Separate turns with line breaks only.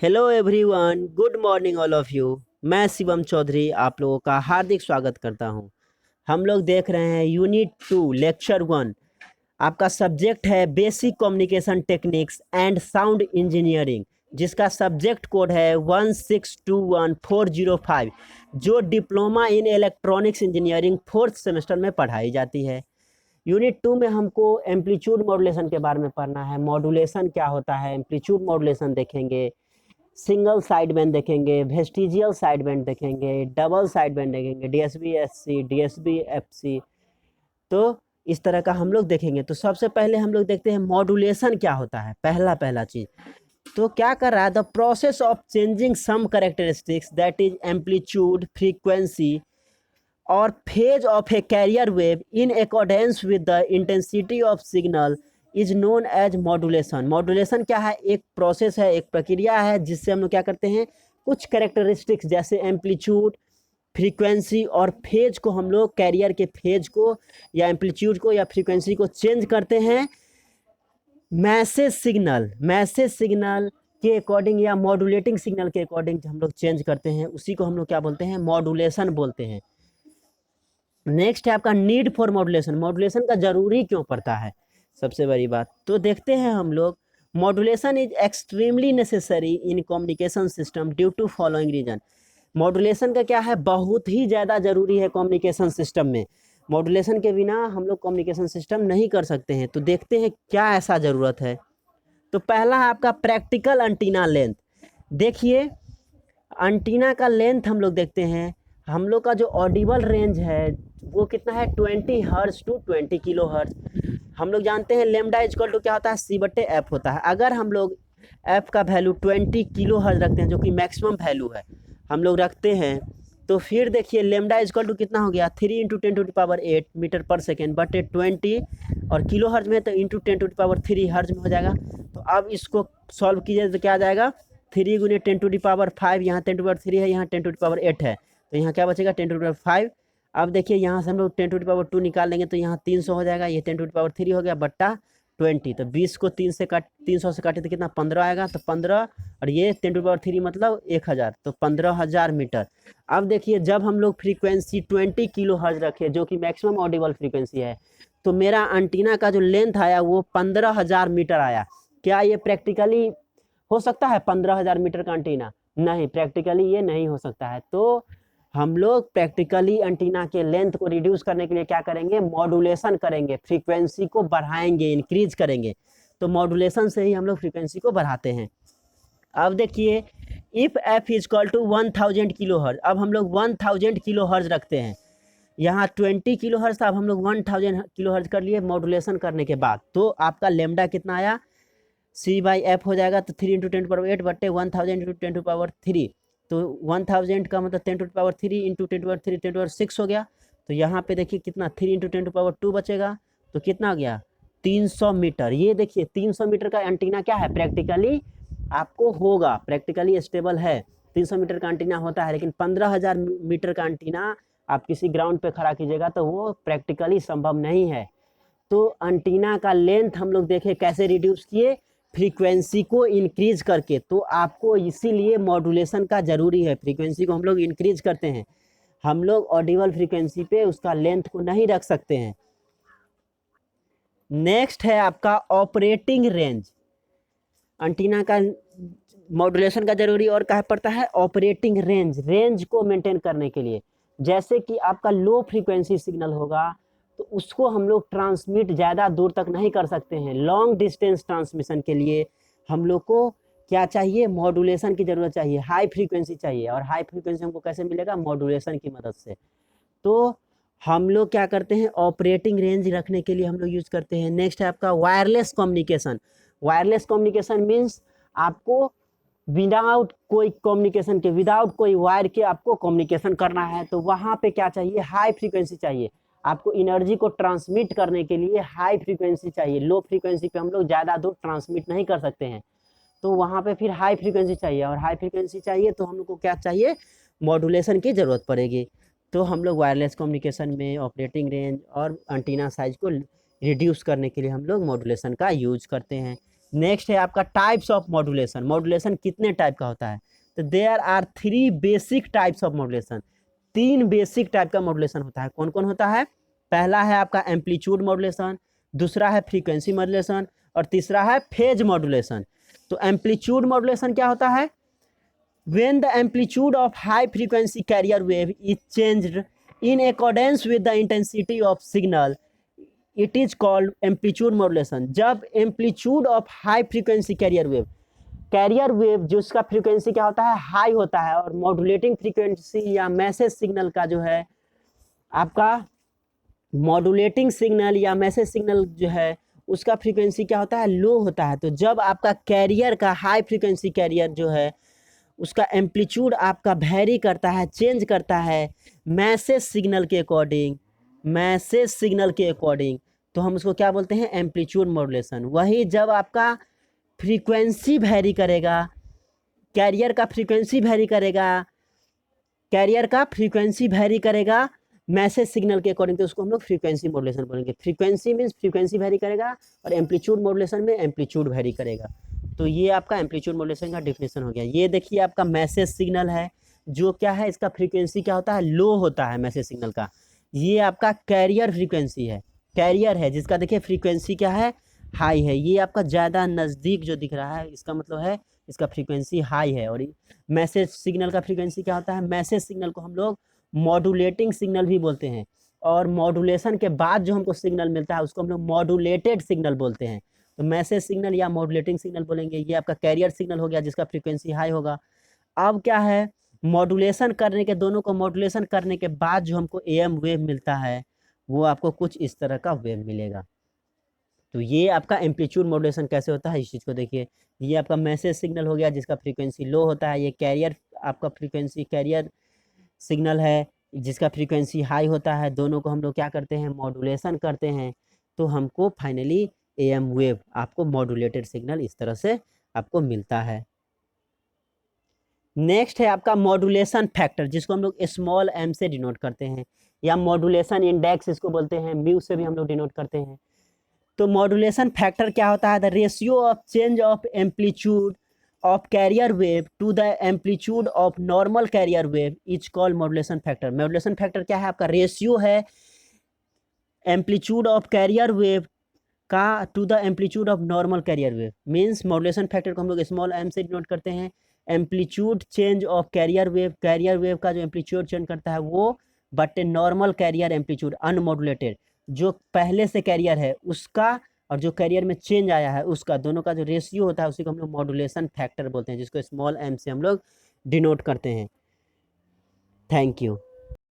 Hello everyone, good morning all of you. मैं शिवम चौधरी आप लोगों का हार्दिक स्वागत करता हूं। हम लोग देख रहे हैं यूनिट 2 लेक्चर 1। आपका सब्जेक्ट है basic communication techniques and sound engineering, जिसका सब्जेक्ट कोड है 1621405, जो diploma in electronics engineering fourth semester में पढ़ाई जाती है। यूनिट 2 में हमको एम्पलीट्यूड मॉड्यूलेशन के बारे में पढ़ना है। मॉड्यूलेशन क्या होता है, एम्पलीट्यूड मॉड्यूलेशन देखेंगे, सिंगल साइड बैंड देखेंगे, वेस्टिजियल साइड बैंड देखेंगे, डबल साइड बैंड देखेंगे, डीएसबी एससी, डीएसबी एफसी। तो इस तरह का हम लोग देखेंगे। तो सबसे पहले हम लोग देखते हैं मॉड्यूलेशन क्या होता है। पहला चीज तो क्या कर रहा है, the process of changing some characteristics that is amplitude, frequency और phase of a carrier wave in accordance with the intensity of signal is known as modulation. Modulation क्या है, एक प्रोसेस है, एक प्रक्रिया है, जिससे हम लोग क्या करते हैं, कुछ कैरेक्टरिस्टिक्स जैसे एम्पलीट्यूड, फ्रीक्वेंसी और फेज को हम लोग कैरियर के फेज को या एम्पलीट्यूड को या फ्रीक्वेंसी को चेंज करते हैं मैसेज सिग्नल के अकॉर्डिंग या मॉड्यूलेटिंग सिग्नल के अकॉर्डिंग हम लोग चेंज करते हैं। उसी को हम लोग क्या बोलते हैं, मॉड्यूलेशन बोलते हैं। नेक्स्ट है आपका नीड फॉर मॉड्यूलेशन। मॉड्यूलेशन का जरूरी क्यों पड़ता है, सबसे बड़ी बात तो देखते हैं हम लोग। Modulation is extremely necessary in communication system due to following reason. Modulation का क्या है, बहुत ही ज़्यादा ज़रूरी है कम्युनिकेशन सिस्टम में। मॉड्यूलेशन के बिना हम लोग कम्युनिकेशन सिस्टम नहीं कर सकते हैं। तो देखते हैं क्या ऐसा ज़रूरत है। तो पहला है आपका प्रैक्टिकल एंटीना लेंथ। देखिए, एंटीना का लेंथ हम लोग देखते हैं। हम लोग का जो ऑडिबल रेंज है वो कितना है, 20 हर्ट्ज टू 20 किलो हर्ट्ज। हम लोग जानते हैं लेमडा इक्वल टू क्या होता है, C/F होता है। अगर हम लोग एफ का वैल्यू 20 किलो हर्ट्ज रखते हैं, जो कि मैक्सिमम वैल्यू है, हम लोग रखते हैं, तो फिर देखिए लेमडा इक्वल टू कितना हो गया, 3 × 10⁸ मीटर पर सेकेंड बटे 20, और किलो हर्ज में तो ×10⁻³ हर्ज में हो जाएगा। तो अब इसको सॉल्व कीजिए तो क्या आ जाएगा, 3 × 10⁵ यहाँ 10⁻³ है, यहाँ 10⁻8 है, तो यहाँ क्या बचेगा 10⁻5। अब देखिए यहाँ से हम लोग 10⁻2 निकाल लेंगे तो यहाँ 300 हो जाएगा, ये 10⁻3 हो गया बट्टा 20। तो 20 को 300 से काटे तो कितना 15 आएगा, तो 15 और ये 10⁻3 मतलब 1000, तो 15,000 मीटर। अब देखिए जब हम लोग फ्रीक्वेंसी 20 किलो हर्ज रखे, जो कि मैक्सिमम ऑडिबल फ्रीक्वेंसी है, तो मेरा एंटीना का जो लेंथ आया वो 15,000 मीटर आया। क्या ये प्रैक्टिकली हो सकता है 15,000 मीटर का एंटीना? नहीं, प्रैक्टिकली ये नहीं हो सकता है। तो हम लोग प्रैक्टिकली एंटीना के लेंथ को रिड्यूस करने के लिए क्या करेंगे, मॉड्यूलेशन करेंगे, फ्रीक्वेंसी को बढ़ाएंगे, इंक्रीज करेंगे। तो मॉड्यूलेशन से ही हम लोग फ्रीक्वेंसी को बढ़ाते हैं। अब देखिए, if F is equal to 1000 kilo hertz, अब हम लोग 1000 किलो हर्ज रखते हैं, यहाँ 20 किलो हर्ज था, अब हम लोग 1000 किलो हर्ज कर लिए मॉड्यूलेशन करने के बाद। तो आपका लेमडा कितना आया, C/F हो जाएगा, तो 3 × 10⁸ बट्टे 1000 × 10⁻3। तो 1000 का मतलब 10⁻3 इंटू 10⁻3 10⁻6 हो गया। तो यहाँ पे देखिए कितना 3 × 10⁻2 बचेगा, तो कितना आ गया 300 मीटर। ये देखिए 300 मीटर का एंटीना क्या है, प्रैक्टिकली आपको होगा, प्रैक्टिकली स्टेबल है। 300 मीटर का एंटीना होता है, लेकिन 15,000 मीटर का एंटीना आप किसी ग्राउंड पे खड़ा कीजिएगा तो वो प्रैक्टिकली संभव नहीं है। तो एंटीना का लेंथ हम लोग देखें कैसे रिड्यूस किए, फ्रीक्वेंसी को इंक्रीज करके। तो आपको इसीलिए मॉड्यूलेशन का ज़रूरी है, फ्रीक्वेंसी को हम लोग इंक्रीज करते हैं। हम लोग ऑडिबल फ्रीक्वेंसी पे उसका लेंथ को नहीं रख सकते हैं। नेक्स्ट है आपका ऑपरेटिंग रेंज। एंटीना का मॉड्यूलेशन का जरूरी और कहा पड़ता है ऑपरेटिंग रेंज को मेंटेन करने के लिए। जैसे कि आपका लो फ्रीक्वेंसी सिग्नल होगा तो उसको हम लोग ट्रांसमिट ज़्यादा दूर तक नहीं कर सकते हैं। लॉन्ग डिस्टेंस ट्रांसमिशन के लिए हम लोग को क्या चाहिए, मॉड्यूलेशन की ज़रूरत चाहिए, हाई फ्रीक्वेंसी चाहिए। और हाई फ्रीक्वेंसी हमको कैसे मिलेगा, मॉड्यूलेशन की मदद से। तो हम लोग क्या करते हैं, ऑपरेटिंग रेंज रखने के लिए हम लोग यूज़ करते हैं। नेक्स्ट है आपका wireless communication. Wireless communication means आपको विदाउट कोई कम्युनिकेशन के, विदाउट कोई वायर के आपको कम्युनिकेशन करना है। तो वहाँ पे क्या चाहिए, हाई फ्रीक्वेंसी चाहिए। आपको एनर्जी को ट्रांसमिट करने के लिए हाई फ्रीक्वेंसी चाहिए। लो फ्रीक्वेंसी पे हम लोग ज़्यादा दूर ट्रांसमिट नहीं कर सकते हैं, तो वहाँ पे फिर हाई फ्रीक्वेंसी चाहिए। और हाई फ्रीक्वेंसी चाहिए तो हम लोग को क्या चाहिए, मॉड्यूलेशन की ज़रूरत पड़ेगी। तो हम लोग वायरलेस कम्युनिकेशन में ऑपरेटिंग रेंज और एंटीना साइज को रिड्यूस करने के लिए हम लोग मॉड्यूलेशन का यूज करते हैं। नेक्स्ट है आपका टाइप्स ऑफ मॉड्यूलेशन। मॉड्यूलेशन कितने टाइप का होता है? तो there are 3 basic types of modulation. 3 basic type का मॉड्यूलेशन होता है। कौन कौन होता है? पहला है आपका एम्पलीट्यूड मॉड्यूलेशन, दूसरा है फ्रीक्वेंसी मॉड्यूलेशन और तीसरा है फेज मॉड्यूलेशन। तो एम्पलीट्यूड मॉड्यूलेशन क्या होता है? When the amplitude of high frequency carrier wave is changed in accordance with the intensity of signal, it is called amplitude modulation। जब amplitude of high frequency carrier wave जो उसका frequency क्या होता है? High होता है, और मॉड्यूलेटिंग फ्रीक्वेंसी या मैसेज सिग्नल का जो है आपका मॉड्यूलेटिंग सिग्नल या मैसेज सिग्नल जो है उसका फ्रीक्वेंसी क्या होता है? लो होता है। तो जब आपका कैरियर का हाई फ्रीक्वेंसी कैरियर जो है उसका एम्पलीट्यूड आपका वेरी करता है, चेंज करता है मैसेज सिग्नल के अकॉर्डिंग, तो हम उसको क्या बोलते हैं? Amplitude modulation. वही जब आपका फ्रीक्वेंसी वेरी करेगा, कैरियर का फ्रीक्वेंसी वेरी करेगा मैसेज सिग्नल के अकॉर्डिंग, तो उसको हम लोग फ्रीक्वेंसी मॉड्यूलेशन बोलेंगे। फ्रीक्वेंसी मीन्स फ्रीक्वेंसी वेरी करेगा, और एम्पलीट्यूड मॉड्यूलेशन में एम्पलीट्यूड वेरी करेगा। तो ये आपका एम्पलीट्यूड मॉड्यूलेशन का डिफिनेशन हो गया। ये देखिए आपका मैसेज सिग्नल है, जो क्या है? इसका फ्रीक्वेंसी क्या होता है? लो होता है मैसेज सिग्नल का। ये आपका कैरियर फ्रीक्वेंसी है, कैरियर है जिसका देखिए फ्रीक्वेंसी क्या है? हाई है। ये आपका ज़्यादा नज़दीक जो दिख रहा है इसका मतलब है इसका फ्रीक्वेंसी हाई है। और मैसेज सिग्नल का फ्रीक्वेंसी क्या होता है? मैसेज सिग्नल को हम लोग मॉड्यूलेटिंग सिग्नल भी बोलते हैं, और मॉड्यूलेशन के बाद जो हमको सिग्नल मिलता है उसको हम लोग मॉड्यूलेटेड सिग्नल बोलते हैं। तो मैसेज सिग्नल या मॉड्यूलेटिंग सिग्नल बोलेंगे। ये आपका कैरियर सिग्नल हो गया जिसका फ्रीक्वेंसी हाई होगा। अब क्या है? मॉड्यूलेशन करने के, दोनों को मॉड्यूलेशन करने के बाद जो हमको एएम वेव मिलता है वो आपको कुछ इस तरह का वेव मिलेगा। तो ये आपका एम्पलीट्यूड मॉड्यूलेशन कैसे होता है इस चीज़ को देखिए। ये आपका मैसेज सिग्नल हो गया जिसका फ्रीक्वेंसी लो होता है। ये कैरियर आपका फ्रीक्वेंसी कैरियर सिग्नल है जिसका फ्रीक्वेंसी हाई होता है। दोनों को हम लोग क्या करते हैं? मॉड्यूलेशन करते हैं, तो हमको फाइनली एएम वेव आपको मॉड्यूलेटेड सिग्नल इस तरह से आपको मिलता है। नेक्स्ट है आपका मॉड्यूलेशन फैक्टर, जिसको हम लोग स्मॉल एम से डिनोट करते हैं, या मॉड्यूलेशन इंडेक्स इसको बोलते हैं, म्यू से भी हम लोग डिनोट करते हैं। तो मॉड्यूलेशन फैक्टर क्या होता है? The ratio of change of amplitude of carrier wave to the amplitude of normal carrier wave is called modulation factor. Modulation factor क्या है? आपका रेशियो है एम्पलीट्यूड ऑफ कैरियर वेव का to the amplitude of normal carrier wave. Means modulation factor को हम लोग small M से denote करते हैं। Amplitude change of carrier wave का जो एम्पलीट्यूड चेंज करता है वो, but normal career amplitude unmodulated जो पहले से कैरियर है उसका और जो कैरियर में चेंज आया है उसका, दोनों का जो रेशियो होता है उसी को हम लोग मॉड्यूलेशन फैक्टर बोलते हैं, जिसको स्मॉल एम से हम लोग डिनोट करते हैं। Thank you.